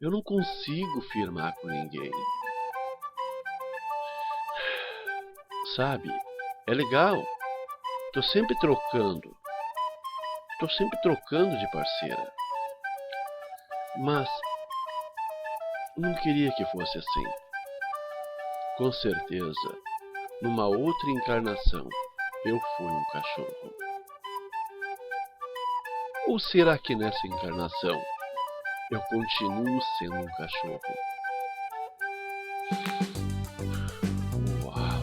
Eu não consigo firmar com ninguém. Sabe? É legal. Tô sempre trocando. Tô sempre trocando de parceira. Mas não queria que fosse assim. Com certeza, numa outra encarnação, eu fui um cachorro. Ou será que nessa encarnação eu continuo sendo um cachorro? Uau!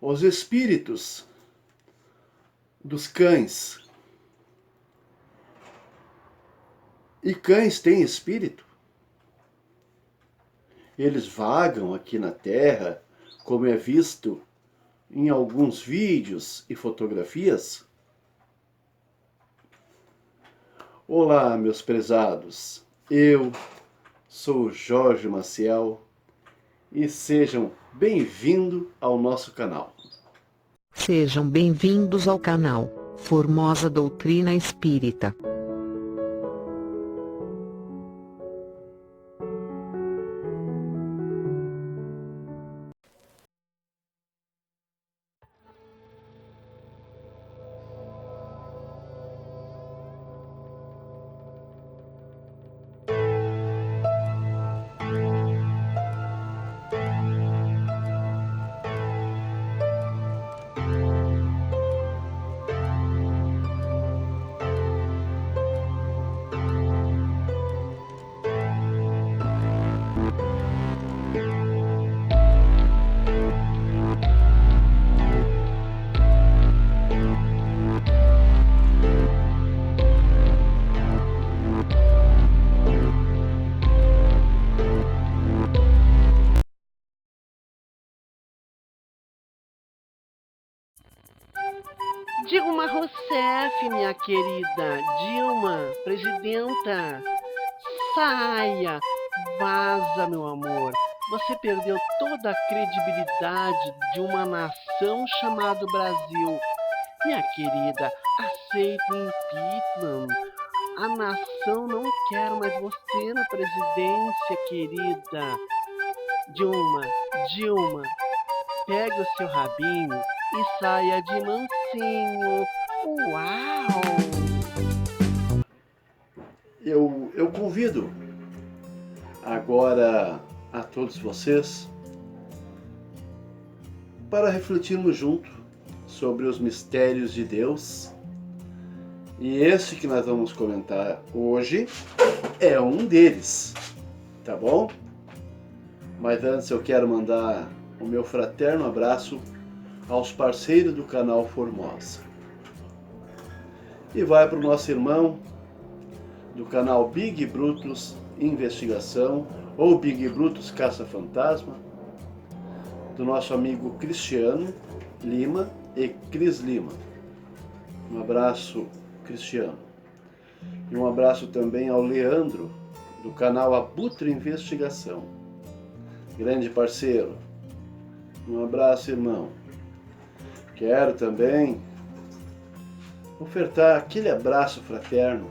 Os espíritos dos cães. E cães têm espírito? Eles vagam aqui na Terra, como é visto em alguns vídeos e fotografias? Olá, meus prezados. Eu sou Jorge Maciel e sejam bem-vindos ao nosso canal. Sejam bem-vindos ao canal Formosa Doutrina Espírita. Dilma Rousseff, minha querida. Dilma, presidenta. Saia, vaza, meu amor. Você perdeu toda a credibilidade de uma nação chamada Brasil. Minha querida, aceite o impeachment. A nação não quer mais você na presidência, querida. Dilma, pegue o seu rabinho e saia de mansinho. Uau! Eu convido agora a todos vocês para refletirmos junto sobre os mistérios de Deus. E esse que nós vamos comentar hoje é um deles, tá bom? Mas antes eu quero mandar o meu fraterno abraço aos parceiros do canal Formosa. E vai para o nosso irmão do canal Big Brutus Investigação ou Big Brutus Caça Fantasma, do nosso amigo Cristiano Lima e Cris Lima. Um abraço, Cristiano. E um abraço também ao Leandro, do canal Abutre Investigação. Grande parceiro. Um abraço, irmão. Quero também ofertar aquele abraço fraterno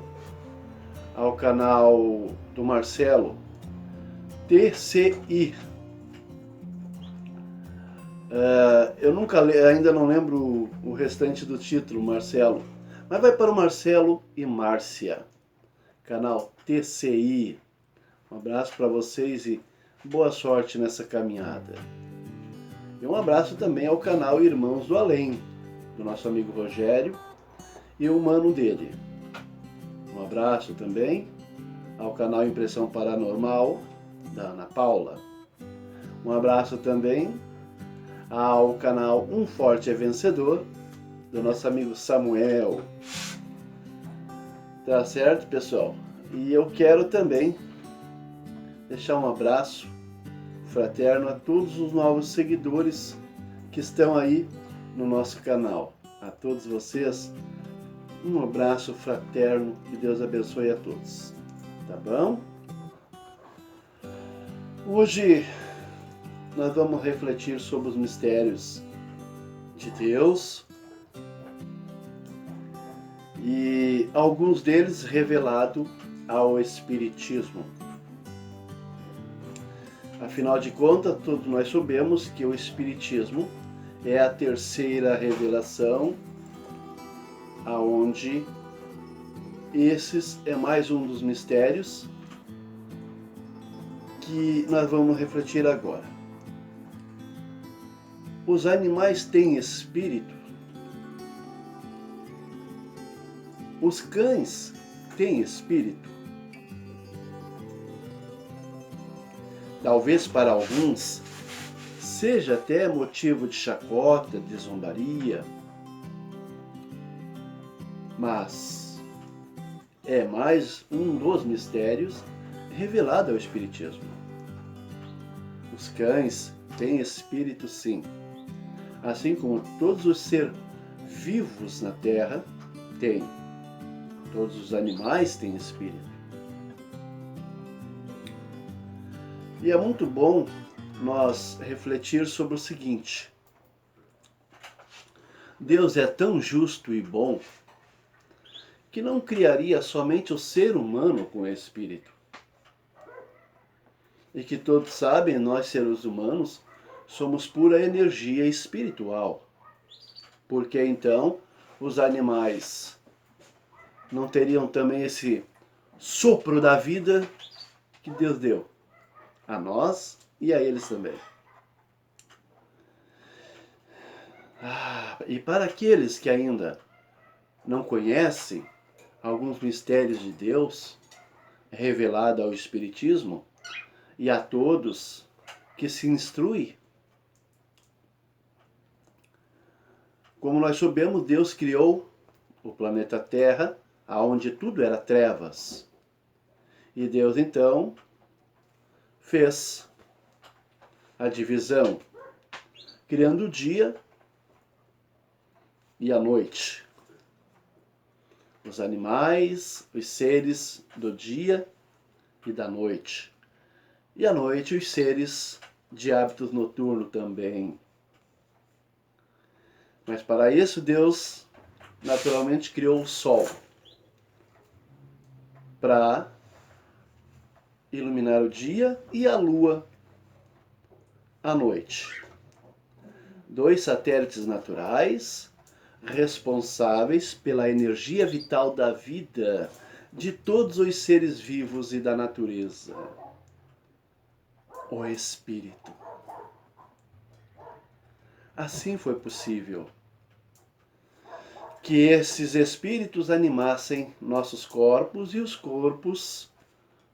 ao canal do Marcelo, TCI. Eu ainda não lembro o restante do título, Marcelo, mas vai para o Marcelo e Márcia, canal TCI. Um abraço para vocês e boa sorte nessa caminhada. E um abraço também ao canal Irmãos do Além, do nosso amigo Rogério e o mano dele. Um abraço também ao canal Impressão Paranormal, da Ana Paula. Um abraço também ao canal Um Forte é Vencedor, do nosso amigo Samuel. Tá certo, pessoal? E eu quero também deixar um abraço fraterno a todos os novos seguidores que estão aí no nosso canal. A todos vocês, um abraço fraterno e Deus abençoe a todos. Tá bom? Hoje nós vamos refletir sobre os mistérios de Deus e alguns deles revelado ao Espiritismo. Afinal de contas, todos nós sabemos que o Espiritismo é a terceira revelação, aonde esses é mais um dos mistérios que nós vamos refletir agora. Os animais têm espírito? Os cães têm espírito? Talvez para alguns seja até motivo de chacota, de zombaria, mas é mais um dos mistérios revelado ao Espiritismo. Os cães têm espírito, sim, assim como todos os seres vivos na Terra têm. Todos os animais têm espírito. E é muito bom nós refletir sobre o seguinte: Deus é tão justo e bom que não criaria somente o ser humano com espírito. E que todos sabem, nós seres humanos somos pura energia espiritual. Porque então os animais não teriam também esse sopro da vida que Deus deu a nós e a eles também. E para aqueles que ainda não conhecem alguns mistérios de Deus revelado ao Espiritismo, e a todos que se instruem, como nós sabemos, Deus criou o planeta Terra, aonde tudo era trevas. E Deus então fez a divisão, criando o dia e a noite. Os animais, os seres do dia e da noite. E à noite os seres de hábitos noturnos também. Mas para isso Deus naturalmente criou o sol para iluminar o dia e a lua à noite. Dois satélites naturais responsáveis pela energia vital da vida de todos os seres vivos e da natureza. O Espírito. Assim foi possível que esses espíritos animassem nossos corpos e os corpos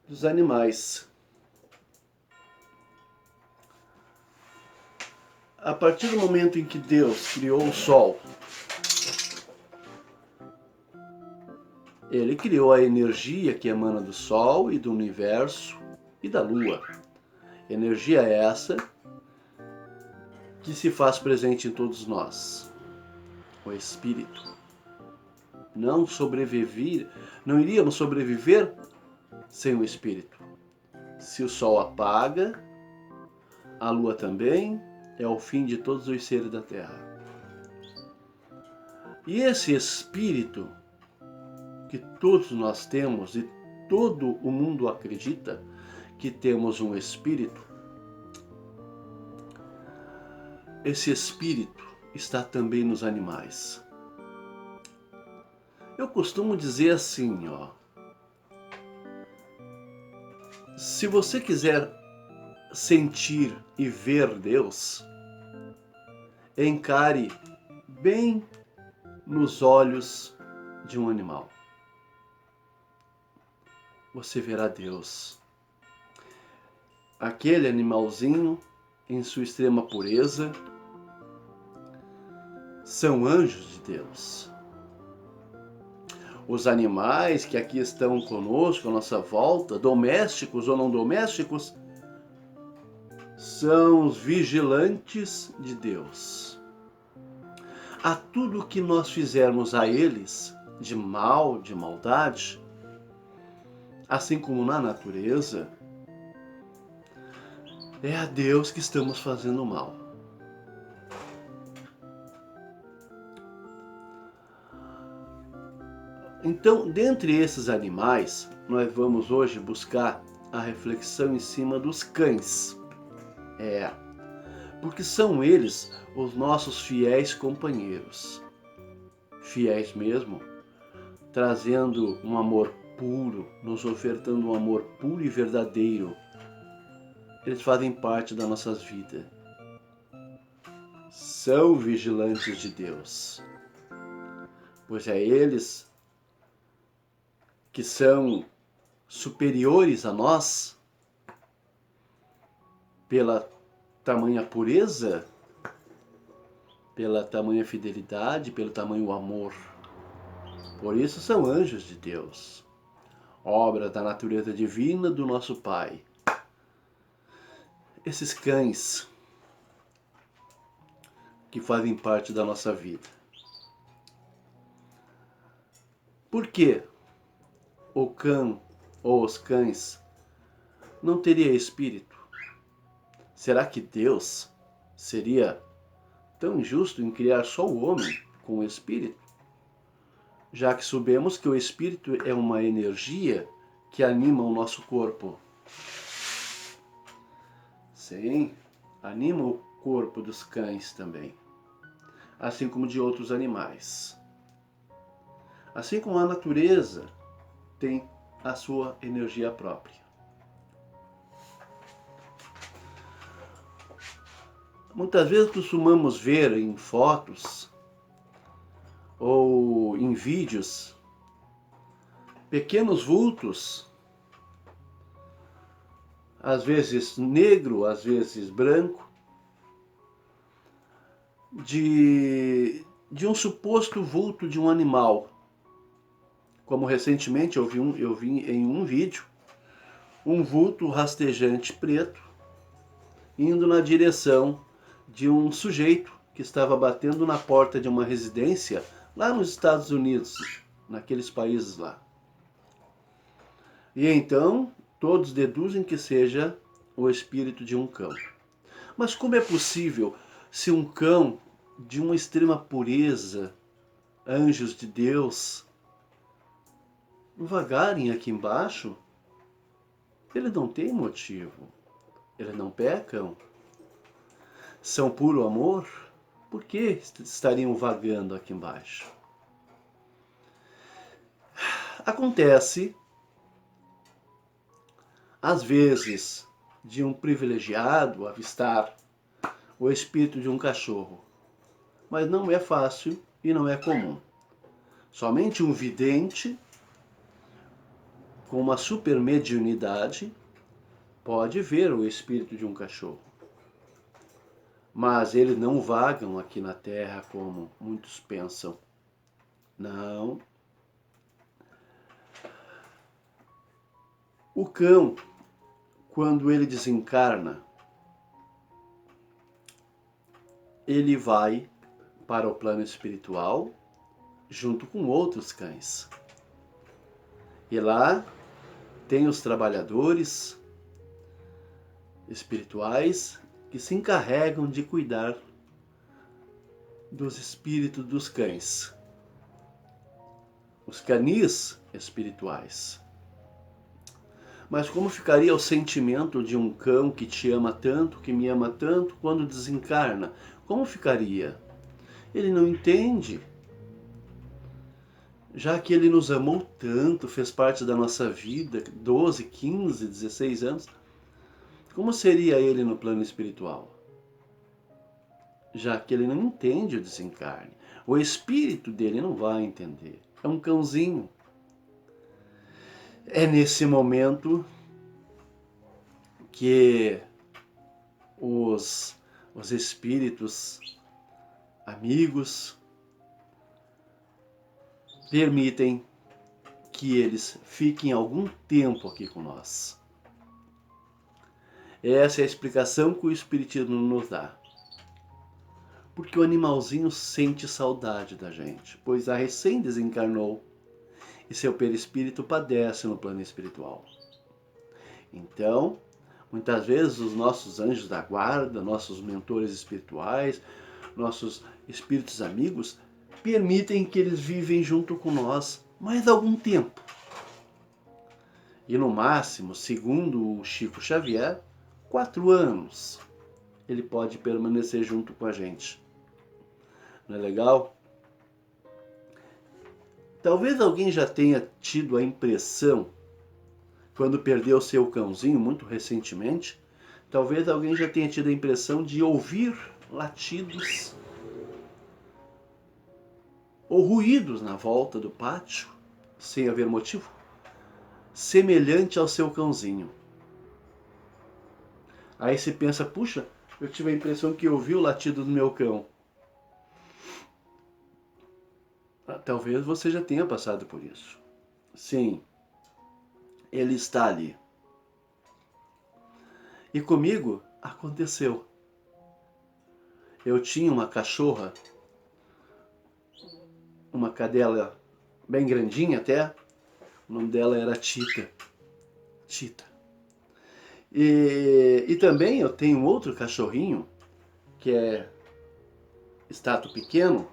dos animais. A partir do momento em que Deus criou o Sol, Ele criou a energia que emana do Sol e do Universo e da Lua. Energia essa que se faz presente em todos nós. O Espírito. Não iríamos sobreviver sem o Espírito. Se o Sol apaga, a Lua também, é o fim de todos os seres da Terra. E esse Espírito que todos nós temos e todo o mundo acredita que temos um Espírito, esse Espírito está também nos animais. Eu costumo dizer assim, se você quiser sentir e ver Deus, encare bem nos olhos de um animal. Você verá Deus. Aquele animalzinho, em sua extrema pureza, são anjos de Deus. Os animais que aqui estão conosco, à nossa volta, domésticos ou não domésticos, são os vigilantes de Deus. A tudo que nós fizermos a eles, de mal, de maldade, assim como na natureza, é a Deus que estamos fazendo mal. Então, dentre esses animais, nós vamos hoje buscar a reflexão em cima dos cães. Porque são eles os nossos fiéis companheiros. Fiéis mesmo, trazendo um amor puro, nos ofertando um amor puro e verdadeiro. Eles fazem parte das nossas vidas. São vigilantes de Deus. Pois é eles que são superiores a nós pela tamanha pureza, pela tamanha fidelidade, pelo tamanho amor. Por isso são anjos de Deus, obra da natureza divina do nosso Pai. Esses cães que fazem parte da nossa vida. Por que o cão ou os cães não teria espírito? Será que Deus seria tão injusto em criar só o homem com o espírito? Já que sabemos que o espírito é uma energia que anima o nosso corpo. Sim, anima o corpo dos cães também, assim como de outros animais. Assim como a natureza tem a sua energia própria. Muitas vezes costumamos ver em fotos ou em vídeos pequenos vultos, às vezes negro, às vezes branco, de um suposto vulto de um animal. Como recentemente eu vi em um vídeo um vulto rastejante preto indo na direção de um sujeito que estava batendo na porta de uma residência lá nos Estados Unidos, naqueles países lá. E então todos deduzem que seja o espírito de um cão. Mas como é possível, se um cão de uma extrema pureza, anjos de Deus, vagarem aqui embaixo? Ele não tem motivo. Eles não pecam. São puro amor. Por que estariam vagando aqui embaixo? Acontece, às vezes, de um privilegiado avistar o espírito de um cachorro. Mas não é fácil e não é comum. Somente um vidente com uma supermediunidade pode ver o espírito de um cachorro. Mas eles não vagam aqui na Terra como muitos pensam. Não. O cão, quando ele desencarna, ele vai para o plano espiritual junto com outros cães. E lá tem os trabalhadores espirituais que se encarregam de cuidar dos espíritos dos cães. Os canis espirituais. Mas como ficaria o sentimento de um cão que te ama tanto, que me ama tanto, quando desencarna? Como ficaria? Ele não entende. Já que ele nos amou tanto, fez parte da nossa vida, 12, 15, 16 anos, como seria ele no plano espiritual? Já que ele não entende o desencarne. O espírito dele não vai entender. É um cãozinho. É nesse momento que os espíritos amigos permitem que eles fiquem algum tempo aqui com nós. Essa é a explicação que o Espiritismo nos dá. Porque o animalzinho sente saudade da gente, pois a recém desencarnou e seu perispírito padece no plano espiritual. Então, muitas vezes os nossos anjos da guarda, nossos mentores espirituais, nossos espíritos amigos, permitem que eles vivem junto com nós mais algum tempo. E no máximo, segundo o Chico Xavier, 4 anos ele pode permanecer junto com a gente. Não é legal? Talvez alguém já tenha tido a impressão, quando perdeu seu cãozinho muito recentemente, talvez alguém já tenha tido a impressão de ouvir latidos ou ruídos na volta do pátio, sem haver motivo, semelhante ao seu cãozinho. Aí você pensa, puxa, eu tive a impressão que ouvi o latido do meu cão. Talvez você já tenha passado por isso. Sim, ele está ali. E comigo aconteceu. Eu tinha uma cachorra, uma cadela bem grandinha até. O nome dela era Tita. Tita. E também eu tenho outro cachorrinho, que é stato pequeno.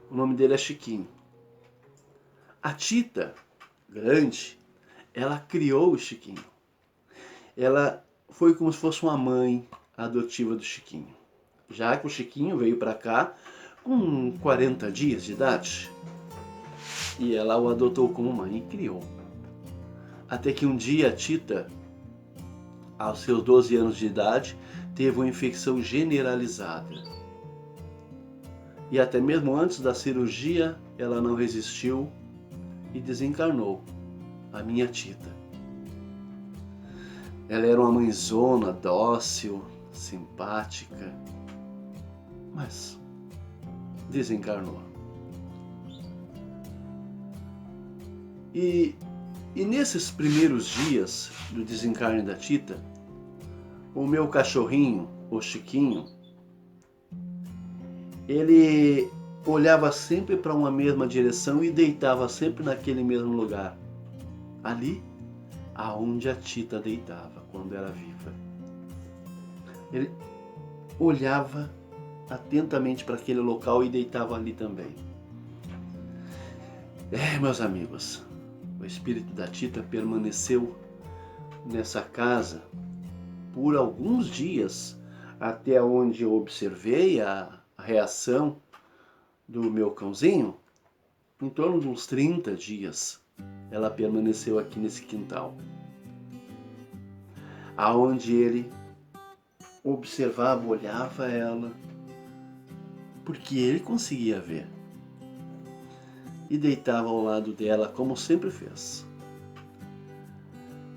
O nome dele é Chiquinho. A Tita, grande, ela criou o Chiquinho. Ela foi como se fosse uma mãe adotiva do Chiquinho. Já que o Chiquinho veio para cá com 40 dias de idade. E ela o adotou como mãe e criou. Até que um dia a Tita, aos seus 12 anos de idade, teve uma infecção generalizada. E até mesmo antes da cirurgia, ela não resistiu e desencarnou, a minha Tita. Ela era uma mãezona, dócil, simpática, mas desencarnou. E nesses primeiros dias do desencarne da Tita, o meu cachorrinho, o Chiquinho, ele olhava sempre para uma mesma direção e deitava sempre naquele mesmo lugar. Ali, aonde a Tita deitava quando era viva. Ele olhava atentamente para aquele local e deitava ali também. Meus amigos, o espírito da Tita permaneceu nessa casa por alguns dias, até onde eu observei a reação do meu cãozinho. Em torno de uns 30 dias, ela permaneceu aqui nesse quintal, aonde ele observava, olhava ela, porque ele conseguia ver, e deitava ao lado dela como sempre fez.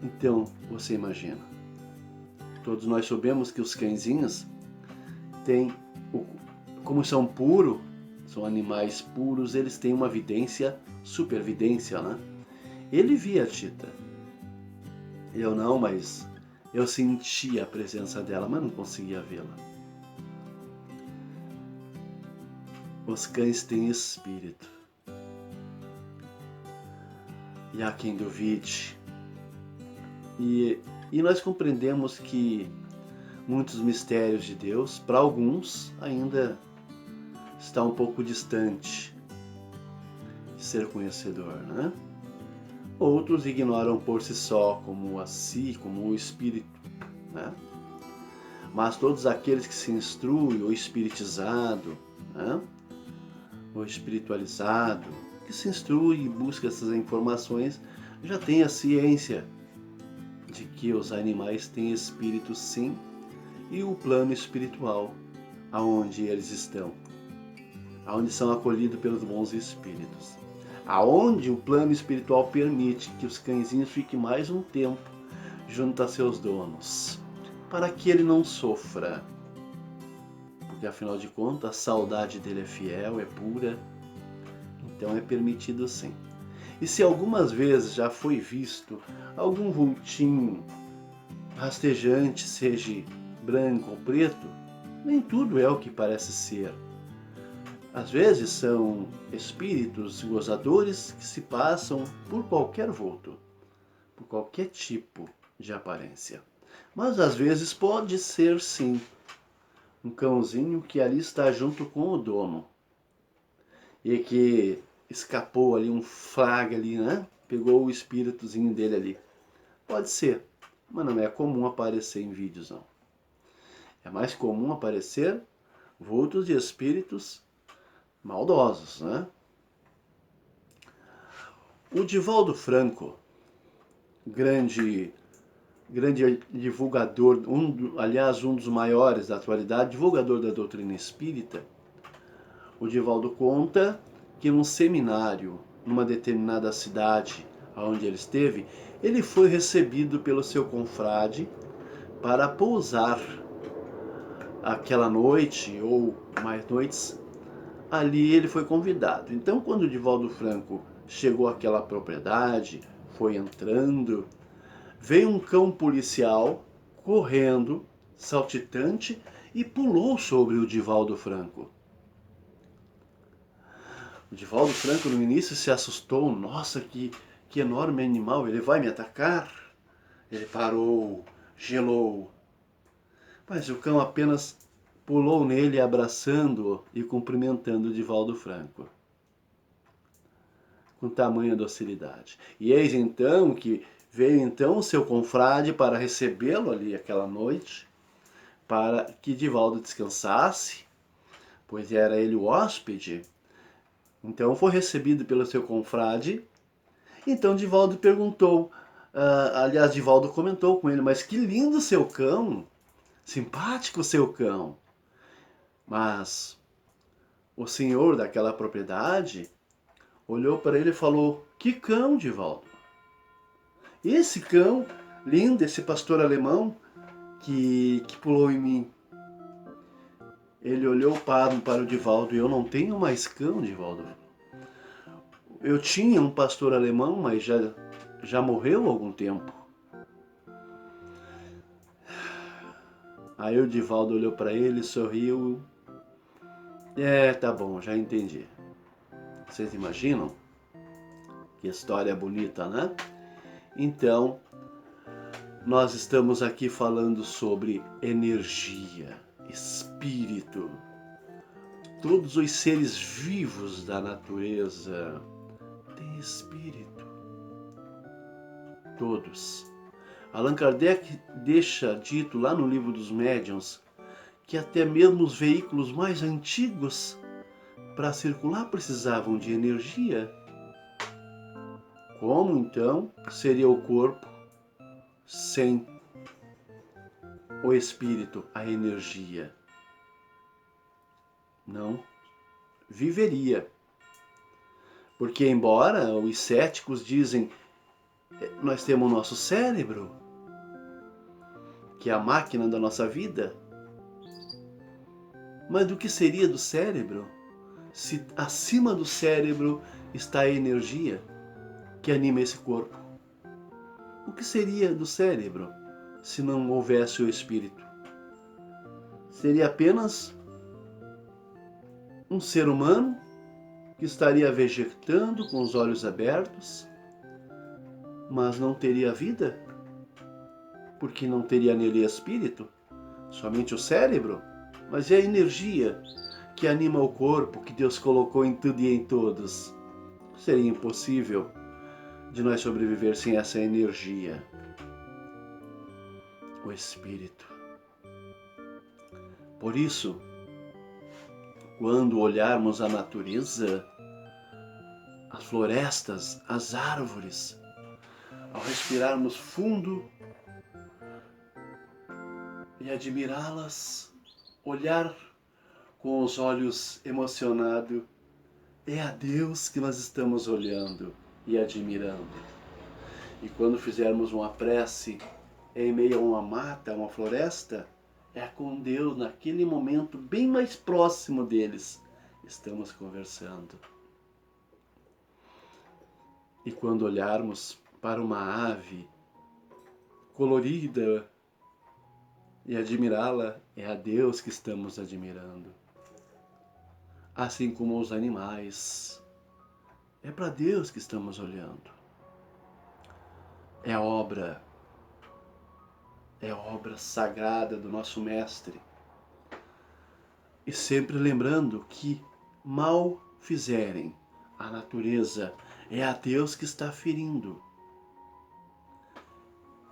Então, você imagina, todos nós sabemos que os cãezinhos têm, como são puros, são animais puros, eles têm uma vidência, supervidência, né? Ele via a Tita. Eu não, mas eu sentia a presença dela, mas não conseguia vê-la. Os cães têm espírito. E há quem duvide. E nós compreendemos que muitos mistérios de Deus, para alguns, ainda está um pouco distante de ser conhecedor, né? Outros ignoram por si só, como a si, como o espírito, né? Mas todos aqueles que se instruem, o espiritizado, né? O espiritualizado, que se instrui e busca essas informações, já tem a ciência de que os animais têm espírito sim, e o plano espiritual, aonde eles estão, aonde são acolhidos pelos bons espíritos, aonde o plano espiritual permite que os cãezinhos fiquem mais um tempo junto a seus donos, para que ele não sofra, porque afinal de contas a saudade dele é fiel, é pura, então é permitido sim. E se algumas vezes já foi visto algum vultinho rastejante, seja branco ou preto, nem tudo é o que parece ser. Às vezes são espíritos gozadores que se passam por qualquer vulto, por qualquer tipo de aparência. Mas às vezes pode ser sim um cãozinho que ali está junto com o dono e que escapou ali, um flagra ali, né? Pegou o espíritozinho dele ali. Pode ser, mas não é comum aparecer em vídeos, não. É mais comum aparecer vultos de espíritos maldosos, né? O Divaldo Franco, grande divulgador, aliás, um dos maiores da atualidade, divulgador da doutrina espírita, o Divaldo conta que num seminário, numa determinada cidade onde ele esteve, ele foi recebido pelo seu confrade para pousar aquela noite ou mais noites. Ali ele foi convidado. Então, quando o Divaldo Franco chegou àquela propriedade, foi entrando, veio um cão policial correndo, saltitante, e pulou sobre o Divaldo Franco. O Divaldo Franco no início se assustou. Nossa, que enorme animal, ele vai me atacar? Ele parou, gelou. Mas o cão apenas pulou nele, abraçando-o e cumprimentando o Divaldo Franco, com tamanha docilidade. E eis então que veio então o seu confrade para recebê-lo ali aquela noite, para que Divaldo descansasse, pois era ele o hóspede. Então foi recebido pelo seu confrade. Então Divaldo perguntou, aliás, Divaldo comentou com ele, mas que lindo seu cão, simpático seu cão. Mas o senhor daquela propriedade olhou para ele e falou, que cão, Divaldo? Esse cão lindo, esse pastor alemão que pulou em mim. Ele olhou para o Divaldo, e eu não tenho mais cão, Divaldo. Eu tinha um pastor alemão, mas já morreu há algum tempo. Aí o Divaldo olhou para ele, sorriu. Tá bom, já entendi. Vocês imaginam? Que história bonita, né? Então, nós estamos aqui falando sobre energia, espírito. Todos os seres vivos da natureza têm espírito. Todos. Allan Kardec deixa dito lá no Livro dos Médiuns que até mesmo os veículos mais antigos para circular precisavam de energia. Como então seria o corpo sem o espírito, a energia? Não viveria. Porque embora os céticos dizem nós temos o nosso cérebro, que é a máquina da nossa vida, mas do que seria do cérebro se acima do cérebro está a energia que anima esse corpo? O que seria do cérebro se não houvesse o espírito? Seria apenas um ser humano que estaria vegetando com os olhos abertos, mas não teria vida, porque não teria nele espírito, somente o cérebro. Mas é a energia que anima o corpo, que Deus colocou em tudo e em todos. Seria impossível de nós sobreviver sem essa energia, o espírito. Por isso, quando olharmos a natureza, as florestas, as árvores, ao respirarmos fundo e admirá-las, olhar com os olhos emocionados, é a Deus que nós estamos olhando e admirando. E quando fizermos uma prece em meio a uma mata, uma floresta, é com Deus naquele momento bem mais próximo deles. Estamos conversando. E quando olharmos para uma ave colorida e admirá-la, é a Deus que estamos admirando. Assim como os animais, é para Deus que estamos olhando. É obra sagrada do nosso Mestre. E sempre lembrando que mal fizerem a natureza, é a Deus que está ferindo.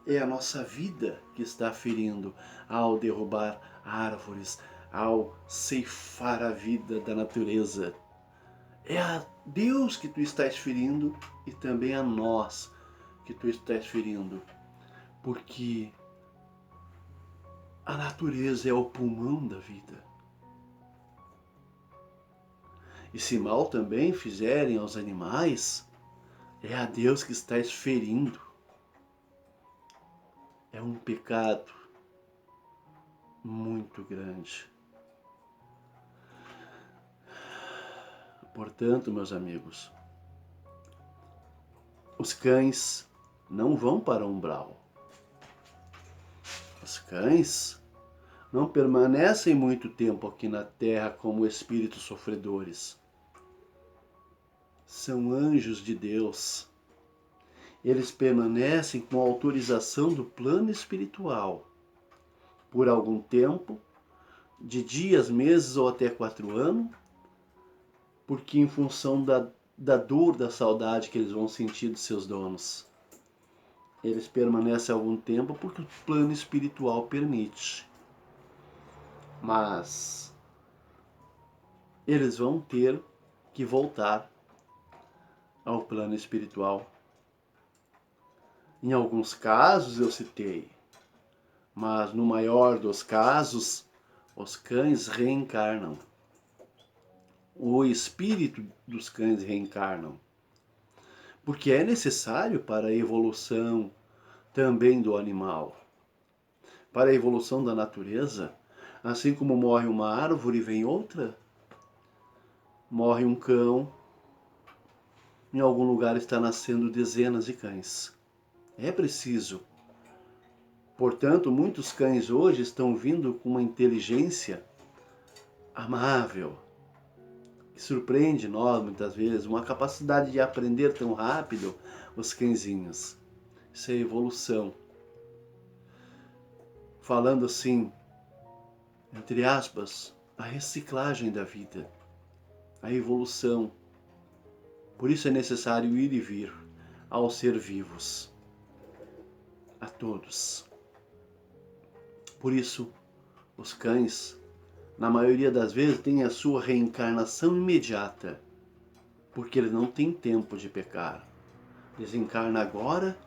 É a nossa vida que está ferindo ao derrubar árvores, ao ceifar a vida da natureza. É a Deus que tu estás ferindo e também a nós que tu estás ferindo. Porque a natureza é o pulmão da vida. E se mal também fizerem aos animais, é a Deus que estás ferindo. É um pecado muito grande. Portanto, meus amigos, os cães não vão para o umbral. Os cães não permanecem muito tempo aqui na terra como espíritos sofredores. São anjos de Deus. Eles permanecem com a autorização do plano espiritual por algum tempo, de dias, meses ou até 4 anos, porque em função da dor, da saudade que eles vão sentir dos seus donos. Eles permanecem algum tempo porque o plano espiritual permite. Mas eles vão ter que voltar ao plano espiritual. Em alguns casos eu citei, mas no maior dos casos, os cães reencarnam. O espírito dos cães reencarnam. Porque é necessário para a evolução também do animal. Para a evolução da natureza, assim como morre uma árvore e vem outra, morre um cão, em algum lugar está nascendo dezenas de cães. É preciso. Portanto, muitos cães hoje estão vindo com uma inteligência amável, que surpreende nós muitas vezes, uma capacidade de aprender tão rápido os cãezinhos. Isso é evolução. Falando assim, entre aspas, a reciclagem da vida, a evolução. Por isso é necessário ir e vir aos seres vivos, a todos. Por isso, os cães, na maioria das vezes, têm a sua reencarnação imediata, porque eles não têm tempo de pecar. Desencarna agora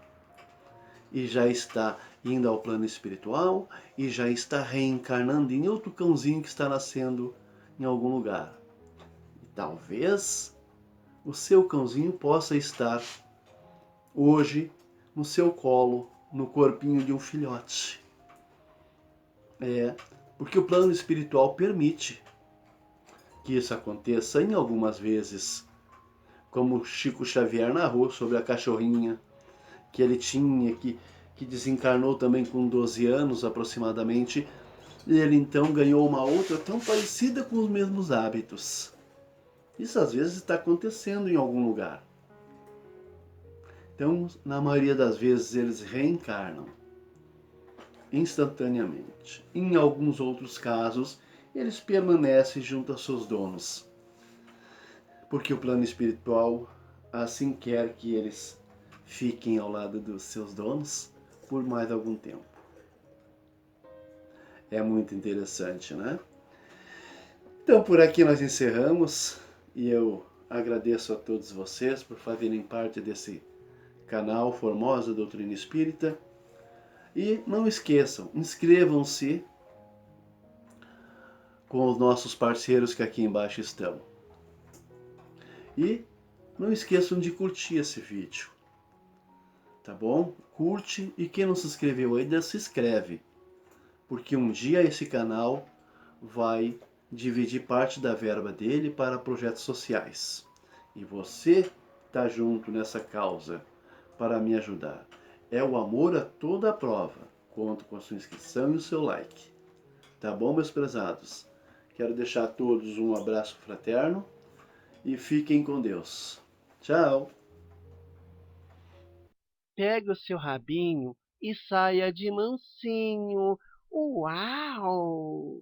e já está indo ao plano espiritual e já está reencarnando em outro cãozinho que está nascendo em algum lugar. E talvez o seu cãozinho possa estar hoje no seu colo, no corpinho de um filhote. Porque o plano espiritual permite que isso aconteça em algumas vezes. Como Chico Xavier narrou sobre a cachorrinha que ele tinha, que desencarnou também com 12 anos aproximadamente, e ele então ganhou uma outra tão parecida com os mesmos hábitos. Isso às vezes está acontecendo em algum lugar. Então, na maioria das vezes, eles reencarnam instantaneamente. Em alguns outros casos, eles permanecem junto aos seus donos, porque o plano espiritual assim quer que eles fiquem ao lado dos seus donos por mais algum tempo. É muito interessante, né? Então, por aqui nós encerramos e eu agradeço a todos vocês por fazerem parte desse canal Formosa Doutrina Espírita. E não esqueçam, inscrevam-se com os nossos parceiros que aqui embaixo estão. E não esqueçam de curtir esse vídeo, tá bom? Curte, e quem não se inscreveu ainda, se inscreve, porque um dia esse canal vai dividir parte da verba dele para projetos sociais. E você está junto nessa causa para me ajudar. É o amor a toda a prova. Conto com a sua inscrição e o seu like. Tá bom, meus prezados? Quero deixar a todos um abraço fraterno e fiquem com Deus. Tchau! Pegue o seu rabinho e saia de mansinho. Uau!